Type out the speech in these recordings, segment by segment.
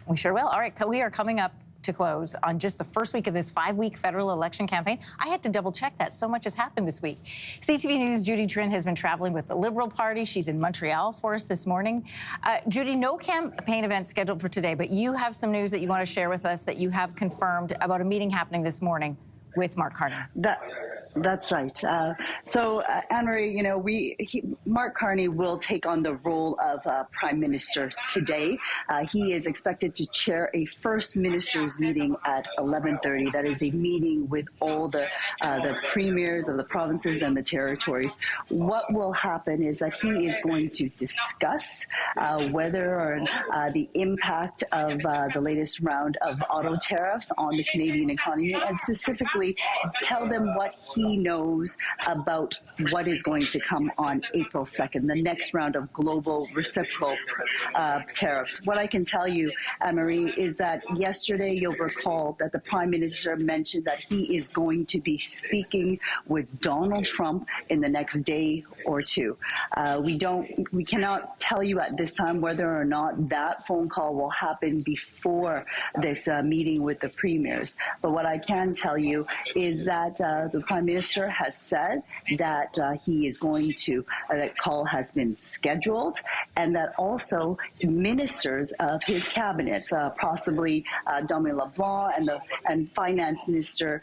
We sure will. All right, we are coming up to close on just the first week of this 5-week federal election campaign. I had to double check that. So much has happened this week. CTV News' Judy Trinh has been traveling with the Liberal Party. She's in Montreal for us this morning. Judy, no campaign event scheduled for today, but you have some news that you want to share with us that you have confirmed about a meeting happening this morning with Mark Carney. That's right. So, Anne-Marie, you know, Mark Carney will take on the role of Prime Minister today. He is expected to chair a First Ministers meeting at 11:30. That is a meeting with all the premiers of the provinces and the territories. What will happen is that he is going to discuss whether or the impact of the latest round of auto tariffs on the Canadian economy, and specifically tell them what he knows about what is going to come on April 2nd, the next round of global reciprocal tariffs. What I can tell you, Anne-Marie, is that yesterday you'll recall that the Prime Minister mentioned that he is going to be speaking with Donald Trump in the next day or two. We cannot tell you at this time whether or not that phone call will happen before this meeting with the premiers. But what I can tell you is that the Prime Minister has said that he is going to, that call has been scheduled, and that also ministers of his cabinet, possibly Dominic LeBlanc and Finance Minister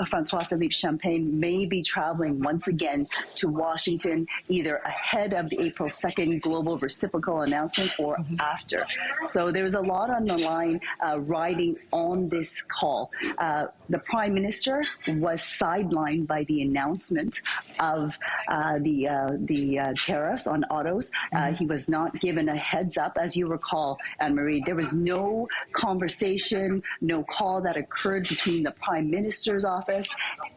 François-Philippe Champagne, may be traveling once again to Washington, either ahead of the April 2nd global reciprocal announcement or after. So there's a lot on the line riding on this call. The Prime Minister was sidelined by the announcement of the tariffs on autos. He was not given a heads up. As you recall, Anne-Marie, there was no conversation, no call that occurred between the Prime Minister's office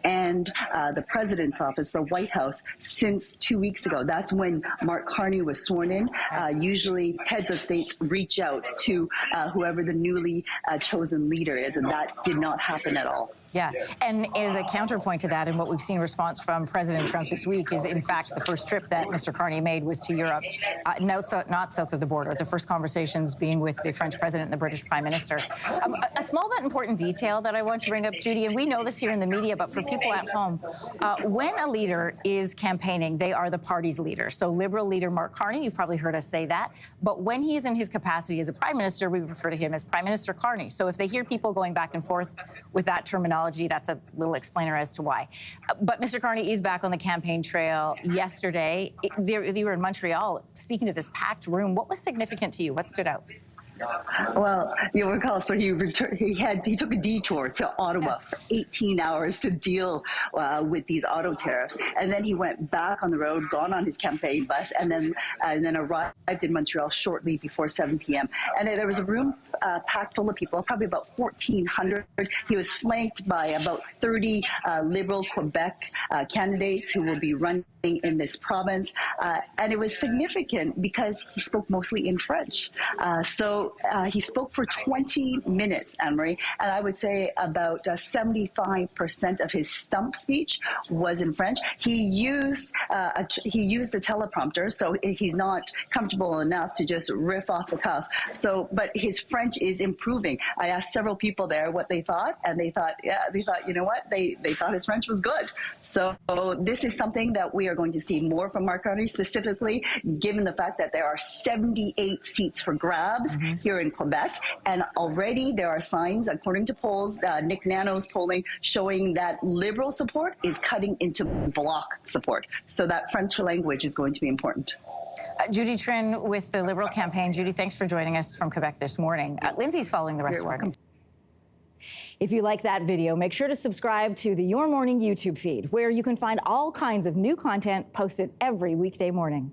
and the President's office, the White House, since 2 weeks ago. That's when Mark Carney was sworn in. Usually heads of states reach out to whoever the newly chosen leader is, and that did not happen at all. Yeah, and as a counterpoint to that, and what we've seen response from President Trump this week is, in fact, the first trip that Mr. Carney made was to Europe, not south of the border. The first conversations being with the French president and the British Prime Minister. A small but important detail that I want to bring up, Judy, and we know this here in the media, but for people at home, when a leader is campaigning, they are the party's leader. So Liberal leader Mark Carney, you've probably heard us say that, but when he's in his capacity as a Prime Minister, we refer to him as Prime Minister Carney. So if they hear people going back and forth with that terminology, that's a little explainer as to why. But Mr. Carney is back on the campaign trail yesterday. They were in Montreal speaking to this packed room. What was significant to you? What stood out? Well, you'll recall, so he took a detour to Ottawa for 18 hours to deal with these auto tariffs, and then he went back on the road, gone on his campaign bus, and then arrived in Montreal shortly before 7 p.m. And there was a room packed full of people, probably about 1,400. He was flanked by about 30 Liberal Quebec candidates who will be running in this province, and it was significant because he spoke mostly in French. So he spoke for 20 minutes, Anne-Marie, and I would say about 75% of his stump speech was in French. He used a teleprompter, so he's not comfortable enough to just riff off the cuff. So, but his French is improving. I asked several people there what they thought, and they thought, you know what, they thought his French was good. So this is something that we are going to see more from Mark Carney, specifically given the fact that there are 78 seats for grabs here in Quebec, and already there are signs, according to polls, Nick Nano's polling, showing that Liberal support is cutting into Bloc support. So that French language is going to be important. Judy Trinh with the Liberal campaign. Judy, thanks for joining us from Quebec this morning. Lindsay's following the rest of our news. If you like that video, make sure to subscribe to the Your Morning YouTube feed, where you can find all kinds of new content posted every weekday morning.